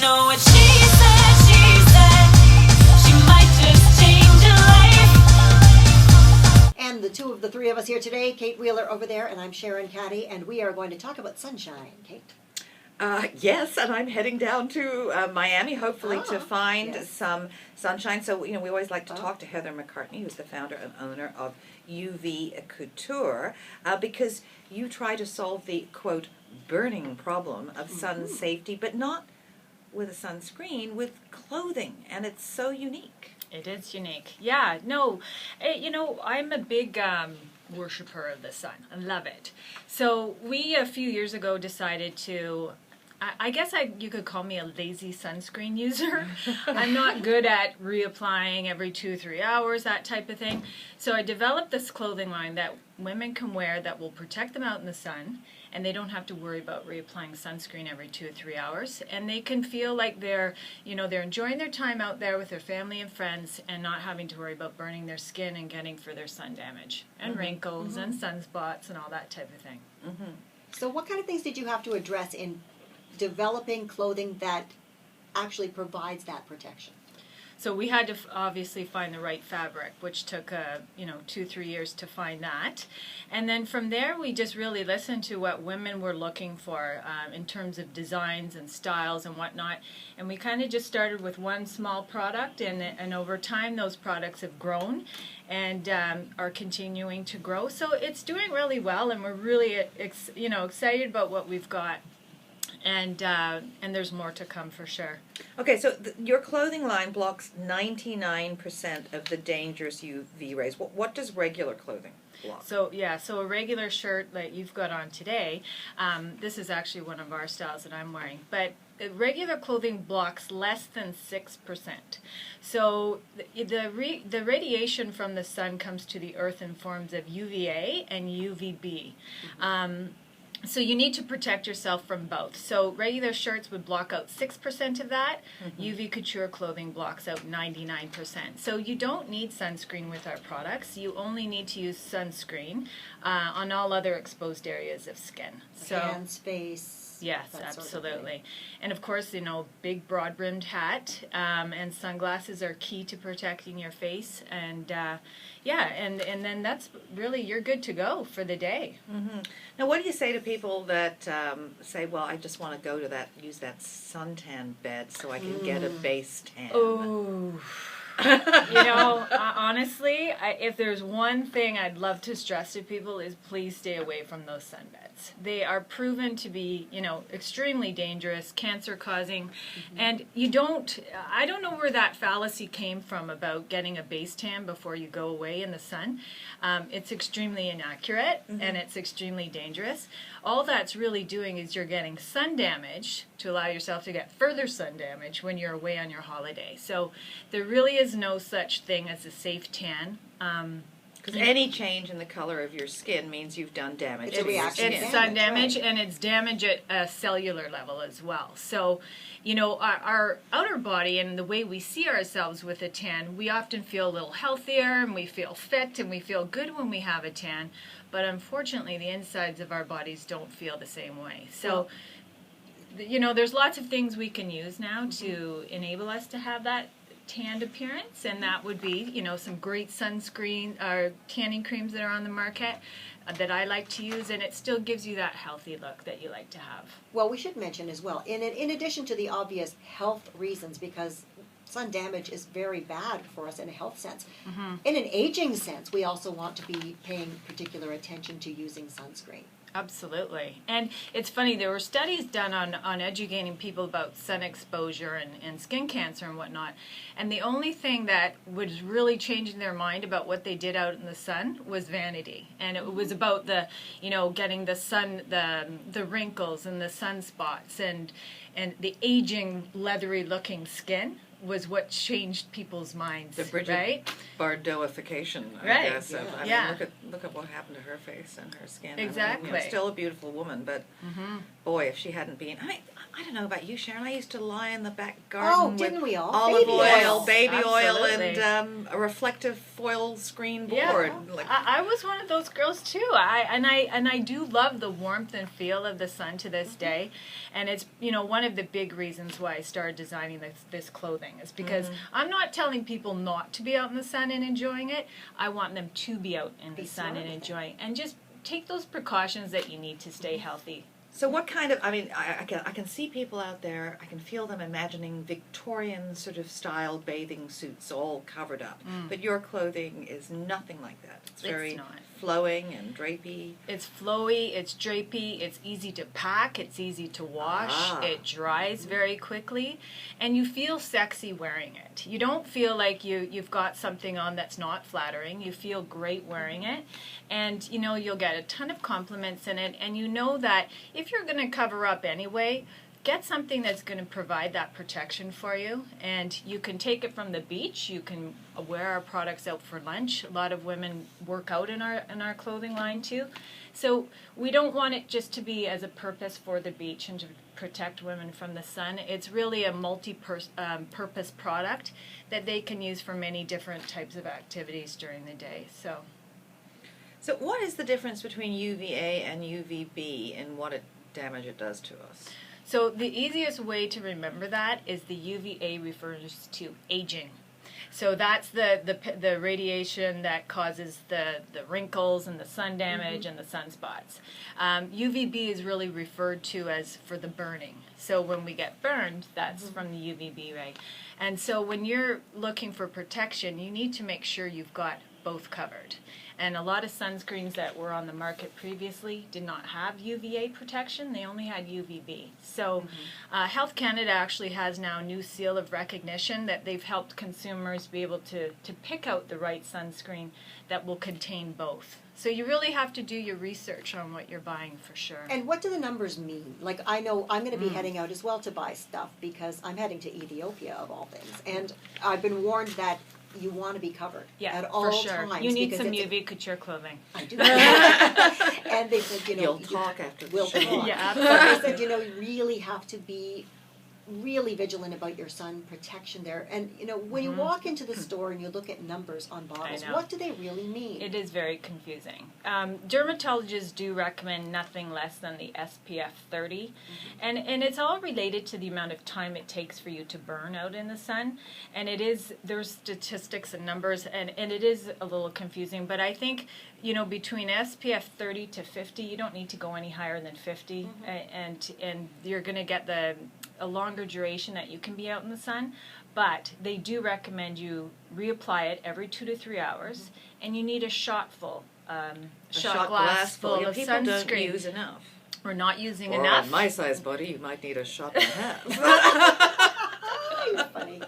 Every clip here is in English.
know what she said. She might just change your life. And the two of the three of us here today, Kate Wheeler over there, and I'm Sharon Caddy, and we are going to talk about sunshine. Kate? Yes, and I'm heading down to Miami, hopefully, to find some sunshine. So, we always like to talk to Heather McCartney, who's the founder and owner of UV Couture, because you try to solve the, quote, burning problem of sun safety, but not with a sunscreen, with clothing, and it's so unique. It is unique. Yeah, no, I'm a big worshiper of the sun. I love it. So we, a few years ago, decided to, I guess you could call me a lazy sunscreen user. I'm not good at reapplying every 2-3 hours, that type of thing. So I developed this clothing line that women can wear that will protect them out in the sun, and they don't have to worry about reapplying sunscreen every 2 or 3 hours, and they can feel like they're enjoying their time out there with their family and friends and not having to worry about burning their skin and getting further sun damage and wrinkles and sunspots and all that type of thing. So what kind of things did you have to address in developing clothing that actually provides that protection? So we had to obviously find the right fabric, which took 2-3 years to find that, and then from there we just really listened to what women were looking for in terms of designs and styles and whatnot, and we kind of just started with one small product, and over time those products have grown and are continuing to grow. So it's doing really well, and we're really excited about what we've got. And there's more to come for sure. Okay, so your clothing line blocks 99% of the dangerous UV rays. What does regular clothing block? So a regular shirt like you've got on today, this is actually one of our styles that I'm wearing, but regular clothing blocks less than 6%. So the radiation from the sun comes to the earth in forms of UVA and UVB. So you need to protect yourself from both. So regular shirts would block out 6% of that. UV Couture clothing blocks out 99%. So you don't need sunscreen with our products. You only need to use sunscreen on all other exposed areas of skin. So Hands, face. Yes, absolutely. And of course, big broad-brimmed hat and sunglasses are key to protecting your face. And and then that's really, you're good to go for the day. Now, what do you say to people that say, well, I just want to go to use that suntan bed so I can get a base tan? Oh. Honestly, if there's one thing I'd love to stress to people is please stay away from those sunbeds. They are proven to be, extremely dangerous, cancer-causing, and I don't know where that fallacy came from about getting a base tan before you go away in the sun. It's extremely inaccurate, and it's extremely dangerous. All that's really doing is you're getting sun damage to allow yourself to get further sun damage when you're away on your holiday. So there really is no such thing as a safe tan. Because any change in the color of your skin means you've done damage. It's a reaction. It's sun damage, and it's damage at a cellular level as well. So, our outer body and the way we see ourselves with a tan, we often feel a little healthier, and we feel fit, and we feel good when we have a tan. But unfortunately, the insides of our bodies don't feel the same way. So, there's lots of things we can use now to enable us to have that tanned appearance, and that would be, some great sunscreen or tanning creams that are on the market that I like to use, and it still gives you that healthy look that you like to have. Well, we should mention as well, in addition to the obvious health reasons, because sun damage is very bad for us in a health sense. In an aging sense, we also want to be paying particular attention to using sunscreen. Absolutely. And it's funny, there were studies done on educating people about sun exposure and skin cancer and whatnot, and the only thing that was really changing their mind about what they did out in the sun was vanity. And it was about the, getting the sun, the wrinkles and the sunspots and the aging, leathery looking skin was what changed people's minds, the Bridget right? Bardot-ification, I Right. guess. Yeah. I mean, Yeah. look at what happened to her face and her skin. Exactly. I mean, still a beautiful woman, but boy, if she hadn't been... I don't know about you, Sharon. I used to lie in the back Oh, garden didn't with we all? olive Baby oil, oil. baby oil, Absolutely. and a reflective foil screen Yeah. board. Like, I was one of those girls too. I do love the warmth and feel of the sun to this day, and it's one of the big reasons why I started designing this clothing is because I'm not telling people not to be out in the sun and enjoying it. I want them to be out in the Be sun smart and with it. enjoying, and just take those precautions that you need to stay healthy. so what kind of? I mean, I can see people out there. I can feel them imagining Victorian sort of style bathing suits, all covered up. But your clothing is nothing like that. It's very not. flowing and drapey. It's flowy, it's drapey, it's easy to pack, it's easy to wash, Ah. it dries very quickly, and you feel sexy wearing it. You don't feel like you've got something on that's not flattering. You feel great wearing it, and you'll get a ton of compliments in it, and you know that if you're going to cover up anyway, get something that's going to provide that protection for you, and you can take it from the beach. You can wear our products out for lunch. A lot of women work out in our clothing line too, so we don't want it just to be as a purpose for the beach and to protect women from the sun. It's really a multi-purpose product that they can use for many different types of activities during the day. So what is the difference between UVA and UVB and what damage it does to us? So the easiest way to remember that is the UVA refers to aging. So that's the radiation that causes the wrinkles and the sun damage and the sunspots. UVB is really referred to as for the burning. So when we get burned, that's from the UVB ray. And so when you're looking for protection, you need to make sure you've got both covered. And a lot of sunscreens that were on the market previously did not have UVA protection. They only had UVB. So Health Canada actually has now a new seal of recognition that they've helped consumers be able to pick out the right sunscreen that will contain both. So you really have to do your research on what you're buying for sure. And what do the numbers mean? Like, I know I'm going to be heading out as well to buy stuff because I'm heading to Ethiopia of all things, and I've been warned that you want to be covered Yeah, at all for sure. times. You need because some it's UV Couture clothing. I do. And they said, You'll talk after the we'll show. talk. Yeah, But absolutely. they said, you really have to be really vigilant about your sun protection there. And when you walk into the store and you look at numbers on bottles, know. what do they really mean? It is very confusing. Dermatologists do recommend nothing less than the SPF 30, and it's all related to the amount of time it takes for you to burn out in the sun. And there's statistics and numbers, and it is a little confusing. But I think between SPF 30 to 50, you don't need to go any higher than 50, and you're going to get a longer duration that you can be out in the sun. But they do recommend you reapply it every 2 to 3 hours, and you need a shot glass full Yeah, of people sunscreen. don't use enough. We're not using Or enough. on my size body, you might need a shot and a half. You're funny.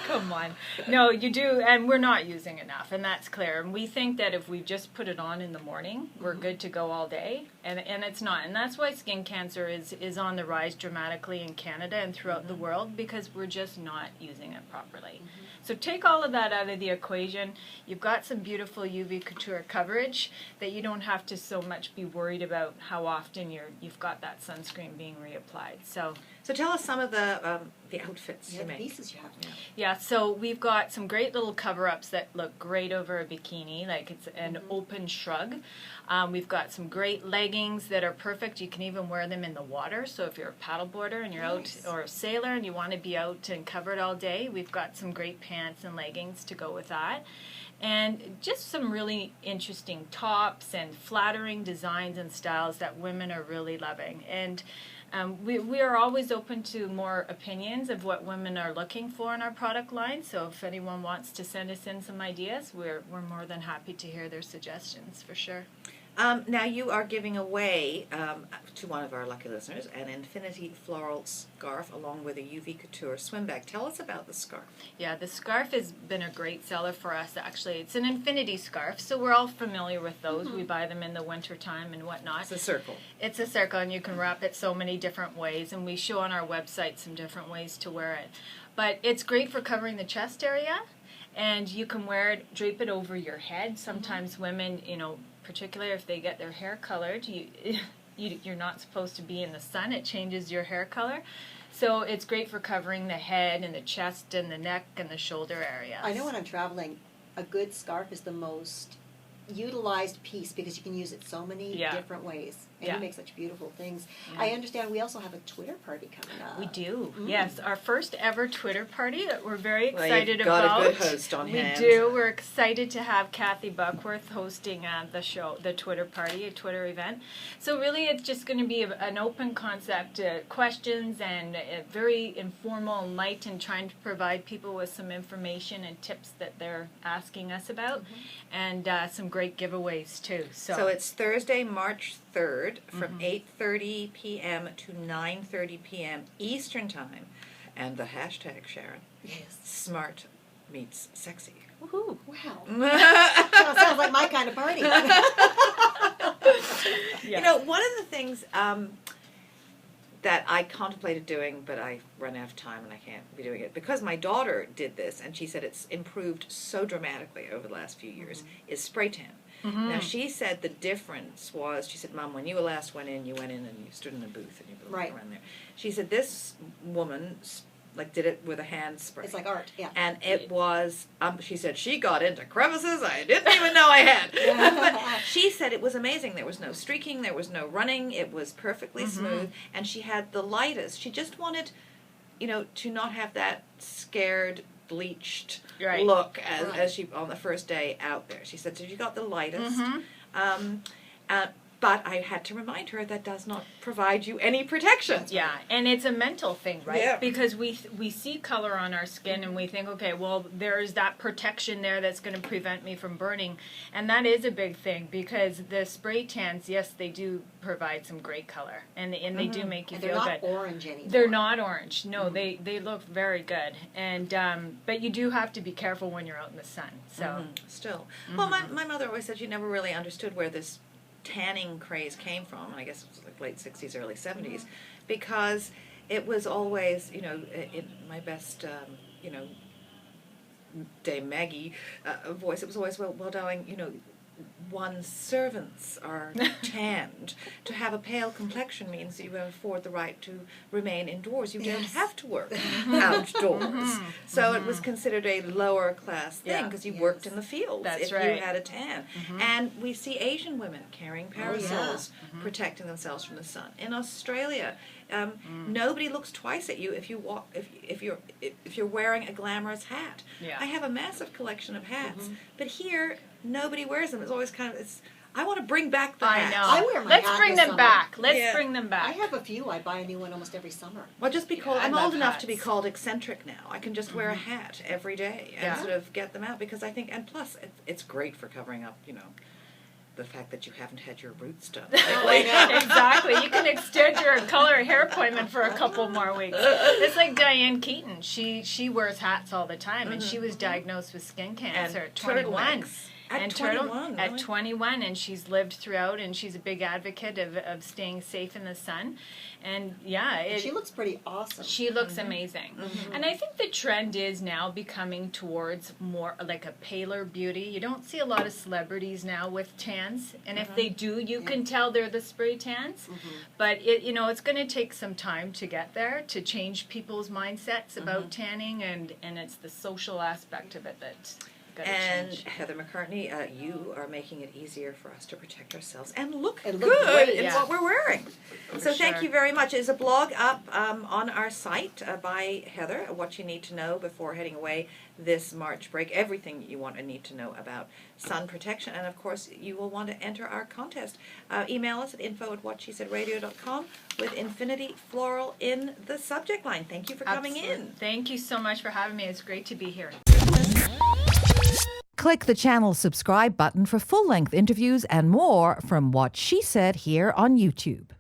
Come on. No, you do, and we're not using enough, and that's clear. And we think that if we just put it on in the morning, we're good to go all day, and it's not. And that's why skin cancer is on the rise dramatically in Canada and throughout the world, because we're just not using it properly. So take all of that out of the equation. You've got some beautiful UV Couture coverage that you don't have to so much be worried about how often you've got that sunscreen being reapplied. So tell us some of the outfits Yeah, you the make. pieces you have. Yeah, so we've got some great little cover-ups that look great over a bikini, like it's an open shrug. We've got some great leggings that are perfect. You can even wear them in the water. So if you're a paddleboarder and you're Nice. out, or a sailor and you want to be out and covered all day, we've got some great pants and leggings to go with that. And just some really interesting tops and flattering designs and styles that women are really loving. And we are always open to more opinions of what women are looking for in our product line. So if anyone wants to send us in some ideas, we're more than happy to hear their suggestions for sure. Now you are giving away to one of our lucky listeners an infinity floral scarf along with a UV Couture swim bag. Tell us about the scarf. Yeah, the scarf has been a great seller for us, actually. It's an infinity scarf, so we're all familiar with those. We buy them in the wintertime and whatnot. It's a circle. It's a circle, and you can wrap it so many different ways, and we show on our website some different ways to wear it. But it's great for covering the chest area, and you can wear it, drape it over your head. Sometimes women, particularly if they get their hair colored, you you're not supposed to be in the sun. It changes your hair color. So it's great for covering the head and the chest and the neck and the shoulder areas. I know when I'm traveling, a good scarf is the most utilized piece because you can use it so many different ways. And Yeah. you make such beautiful things. I understand we also have a Twitter party coming up. We do, yes. Our first ever Twitter party that we're very excited you've got about. a good host on hand. We do. We're excited to have Kathy Buckworth hosting the show, the Twitter party, a Twitter event. So really, it's just going to be an open concept, questions, and very informal and light, and trying to provide people with some information and tips that they're asking us about, and some great giveaways too. So it's Thursday, March 3rd from 8:30 p.m. to 9:30 p.m. Eastern Time. And the hashtag, Sharon, smart meets sexy. Woohoo! Wow. Sounds like my kind of party. You know, one of the things that I contemplated doing, but I run out of time and I can't be doing it, because my daughter did this and she said it's improved so dramatically over the last few years, is spray tan. Now, she said the difference was, she said, Mom, when you last went in and you stood in a booth and you were looking around there. She said this woman, like, did it with a hand spray. It's like art, yeah. And it was, she said, she got into crevices I didn't even know I had. But she said it was amazing. There was no streaking, there was no running, it was perfectly smooth, and she had the lightest. She just wanted, to not have that scared, bleached look as she on the first day out there. She said, so you got the lightest. But I had to remind her that does not provide you any protection. Yeah, and it's a mental thing, right? Yeah. Because we see color on our skin and we think, okay, well, there's that protection there that's going to prevent me from burning. And that is a big thing, because the spray tans, yes, they do provide some great color. And they do make you And feel they're not good. orange anymore. They're not orange. No, they look very good. And but you do have to be careful when you're out in the sun. So Still. Well, my mother always said she never really understood where this tanning craze came from, and I guess it was like late 60s, early 70s, because it was always, in my best, Dame Maggie voice, it was always, well, darling, one's servants are tanned. To have a pale complexion means that you afford the right to remain indoors. You don't have to work outdoors. So it was considered a lower class thing because you worked in the fields if you had a tan. And we see Asian women carrying parasols, protecting themselves from the sun. In Australia, nobody looks twice at you if you walk if you're wearing a glamorous hat. I have a massive collection of hats, but here nobody wears them. It's always I want to bring back the hats. I know. I wear my Let's hat bring this them summer. back. Let's bring them back. I have a few. I buy a new one almost every summer. Well, just be called. I I'm love old enough to be hats. called eccentric now. I can just wear a hat every day and sort of get them out, because I think, and plus, it's great for covering up, the fact that you haven't had your roots done. Exactly. You can extend your color hair appointment for a couple more weeks. It's like Diane Keaton. She wears hats all the time, and she was diagnosed with skin cancer at 21. At 21, At really? 21, and she's lived throughout, and she's a big advocate of staying safe in the sun. And She looks pretty awesome. she looks amazing. And I think the trend is now becoming towards more like a paler beauty. You don't see a lot of celebrities now with tans, and if they do, you can tell they're the spray tans. But it's going to take some time to get there, to change people's mindsets about tanning, and it's the social aspect of it that's got to And change. Heather McCartney, you are making it easier for us to protect ourselves and look And good look great, in what we're wearing. So thank sure. you very much. There's a blog up on our site by Heather, what you need to know before heading away this March break, everything you want and need to know about sun protection. And of course, you will want to enter our contest. Email us at info@whatshesaid.radio.com with Infinity Floral in the subject line. Thank you for coming in. Thank you so much for having me. It's great to be here. Click the channel subscribe button for full-length interviews and more from What She Said here on YouTube.